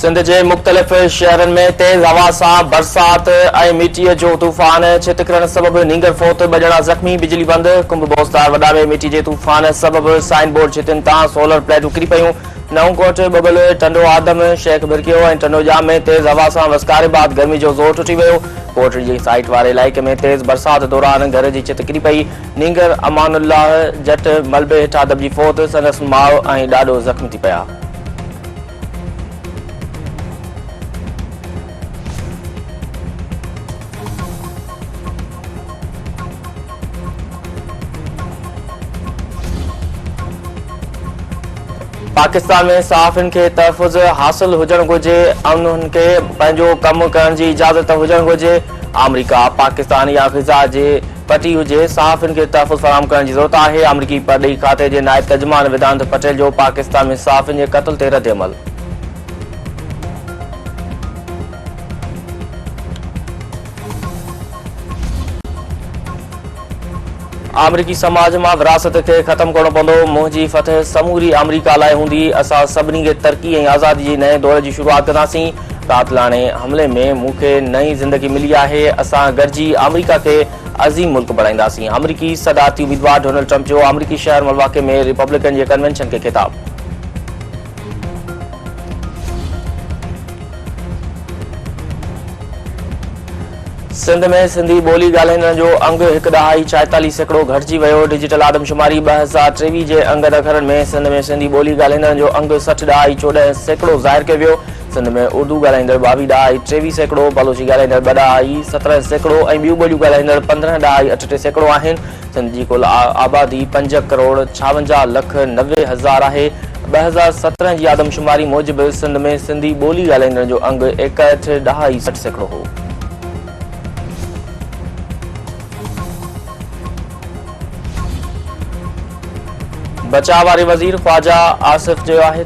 सिंध के मुख्तलिफ़ शहरन में तेज़ हवा से बरसात और मिट्टी जो तूफ़ान छित किरण सबब नींगर फोत बजना जख्मी बिजली बंद कुंभ बोस्तार वडा में मिट्टी के तूफ़ान सबब साइन बोर्ड छितिन ता सोलर प्लेटूं किरी पयूं नवकोट बबल टंडो आदम शेख भिरकियो और टंडो जाम में तेज़ हवा से वस्कारे बाद गर्मी जो ज़ोर टुटी वो कोट की साइट वाले इलाके में तेज़ बरसात दौरान घर की छित किरी पई नींगर अमानुल्लाह जट मलबे हेठा दबजी फोत संदस माउ और ॾाढो जख्मी थी पया। पाकिस्तान में सहाफ़िन के तहफ़ुज़ हासिल हुजण घुर्जे उन्हनि के पंहिंजो कम करण जी इजाज़त हुजण घुर्जे। अमरीका पाकिस्तान या ग़िज़ा जे पटी हुजे सहाफ़िन के तहफ़ुज़ फराहम करण जी ज़रूरत आहे। अमरीकी परॾेही खाते जे नायब तर्जुमान वेदांत पटेल जो पाकिस्तान में सहाफ़िन जे क़त्ल ते रद्द अमल। अमरीकी समाज में विरासत के खत्म करणो पवंदो मुंहिंजी फतह समूरी अमरीका लाइ हूंदी असां सभिनी खे तरक्की ऐं आज़ादी जे नए दौर जी शुरूआत कंदासीं। कातलाने हमले में मूंखे नई ज़िंदगी मिली आहे असां गॾिजी अमरीका के अज़ीम मुल्क बणाईंदासीं। अमरीकी सदारती उम्मीदवार डोनाल्ड ट्रंप जो अमरीकी शहर मिल्वाकी में रिपब्लिकन के कन्वेंशन के खिताब। सिंध में सिंधी बोली ॻाल्हाइण जो अंग 1 ॾहाई 44 सैकड़ो घटिजी वियो। डिजिटल आदमशुमारी 2023 जे अंगद अखरनि में सिंध में सिंधी बोली ॻाल्हाइण जो अंग 60 ॾहाई 14 सैकड़ो ज़ाहिर कयो वियो। सिंध में उर्दू ॻाल्हाईंदड़ 22 ॾहाई 23 सैकड़ो, बलोची ॻाल्हाईंदड़ 2 ॾहाई 17 सैकड़ो ऐं ॿियूं ॿोलियूं ॻाल्हाईंदड़ 15 ॾहाई 38 सैकड़ो आहिनि। सिंध जी कुल आबादी 5 करोड़ 56 लख 90 हज़ार आहे। 2017 जी आदमशुमारी मूजिबि सिंध में सिंधी ॿोली ॻाल्हाईंदड़ जो अंग 61 ॾहाई 60 सैकड़ो हो। बचाव वारे वज़ीर ख्वाजा आसिफ जो है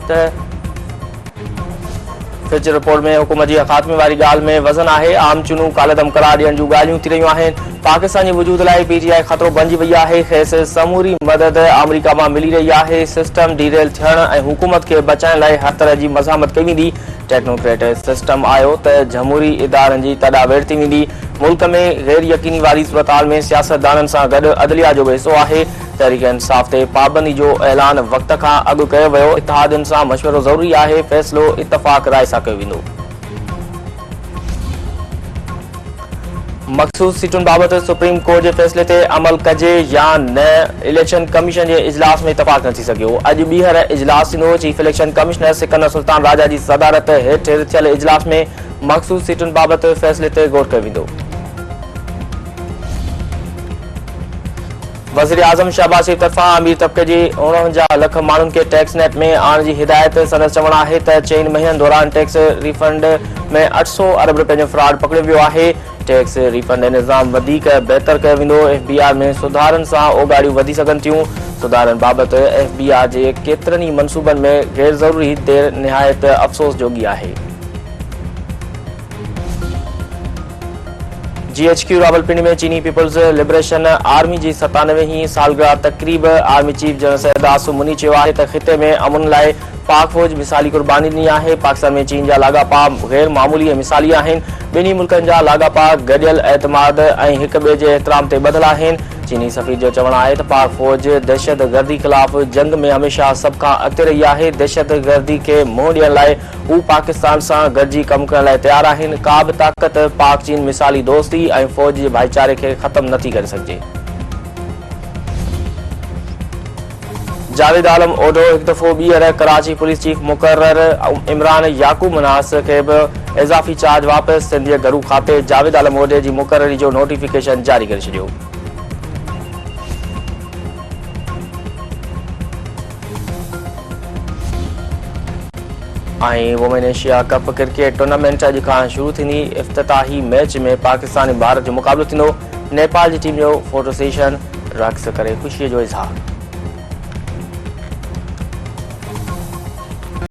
फिच रिपोर्ट में हुकूमत जी ख़ात्मे वारी ॻाल्हि में वज़न आहे। आम चूंडूं कालदम करार ॾियण जूं ॻाल्हियूं थी रहियूं आहिनि। पाकिस्तान जे वजूद लाइ PTI ख़तरो बणिजी वई आहे। खेसि समूरी मदद अमरीका मां मिली रही आहे। सिस्टम डीरेल थियण ऐं हुकूमत खे बचाइण लाइ हर तरह जी मज़ामत कई वेंदी। टेक्नोक्रेट सिस्टम आयो त जमहूरी इदारनि जी तॾावेड़ थी वेंदी। मुल्क में गैर यकीनी वारी सूरत में सियासतदाननि सां गॾु अदलिया जो बि हिसो आहे। तहरीक इंसाफ़ ते पाबंदी जो ऐलान वक़्त खां अॻु कयो वियो। इत्तेहादनि सां मशवरो ज़रूरी आहे। फ़ैसिलो इत्तफ़ाक़ राय सां कयो वेंदो। मख़सूस सीटुनि बाबति सुप्रीम कोर्ट जे फ़ैसिले ते अमल कजे या न, इलेक्शन कमीशन जे इजलास में इत्तफ़ाक़ न थी सघियो। अॼु ॿीहर इजलास थींदो। Chief election commissioner Sikandar Sultan Raja जी सदारत हेठि थियल इजलास में मख़सूस सीटुनि बाबति फ़ैसिले ते गौर कयो वेंदो। वज़ीर आज़म शहबाज शरीफ तरफ़ां अमीर तबके जी 49 लख माण्हुनि खे टैक्स नेट में आणण जी हिदायत। संदसि चवणु आहे त 4 महीननि दौरान टैक्स रिफंड में 800 अरब रुपए जो फ्रॉड पकड़ियो वियो आहे। टैक्स रिफंड निज़ाम वधीक बहितर कयो वेंदो। FBI में सुधारनि सां ओगाड़ियूं वधी सघनि थियूं। सुधारनि बाबति FBI जे केतिरनि ई मनसूबनि में गैर ज़रूरी देर निहायत अफ़सोस जोगी आहे। GHQ रावलपिंडी में चीनी पीपल्स लिबरेशन आर्मी की 97वीं सालगिरह तकरीब। Army chief general Syed Asim मुनी चयो आहे त ख़िते में अमन लाइ पाक फौज मिसाली कुर्बानी ॾिनी आहे। पाकिस्तान में चीन जा लाॻापा गैर मामूली ऐं मिसाली आहिनि। ॿिन्ही मुल्कनि जा लाॻापा गॾियल एतमाद ऐं हिक ॿिए जे एहतराम ते ॿधल आहिनि। चीनी सफ़ीर जो चवणु आहे त पाक फौज दहशतगर्दी ख़िलाफ़ जंग में हमेशह सभ खां अॻिते रही आहे। दहशतगर्दी खे मुंहुं ॾियण लाइ हू पाकिस्तान सां गॾिजी कमु करण लाइ तयारु आहिनि। का बि ताक़त पाक चीन मिसाली दोस्ती ऐं फौज जे भाईचारे खे ख़तमु नथी करे सघिजे। जावेद आलम ओडो हिकु दफ़ो ॿीहर कराची पुलिस चीफ मुक़रर इमरान याकूब मनास खे बि इज़ाफ़ी चार्ज वापसि। सिंध जे घरू खाते जावेद आलम ओडे जी मुक़ररी जो नोटिफिकेशन जारी करे छॾियो। वुमेन एशिया कप क्रिकेट टूर्नामेंट अॼु खां शुरू थींदी। इफ़्तिताही मैच में पाकिस्तान ऐं भारत जो मुक़ाबिलो थींदो। नेपाल जी टीम जो फोटो सेशन रक़्स करे ख़ुशीअ जो इज़हार।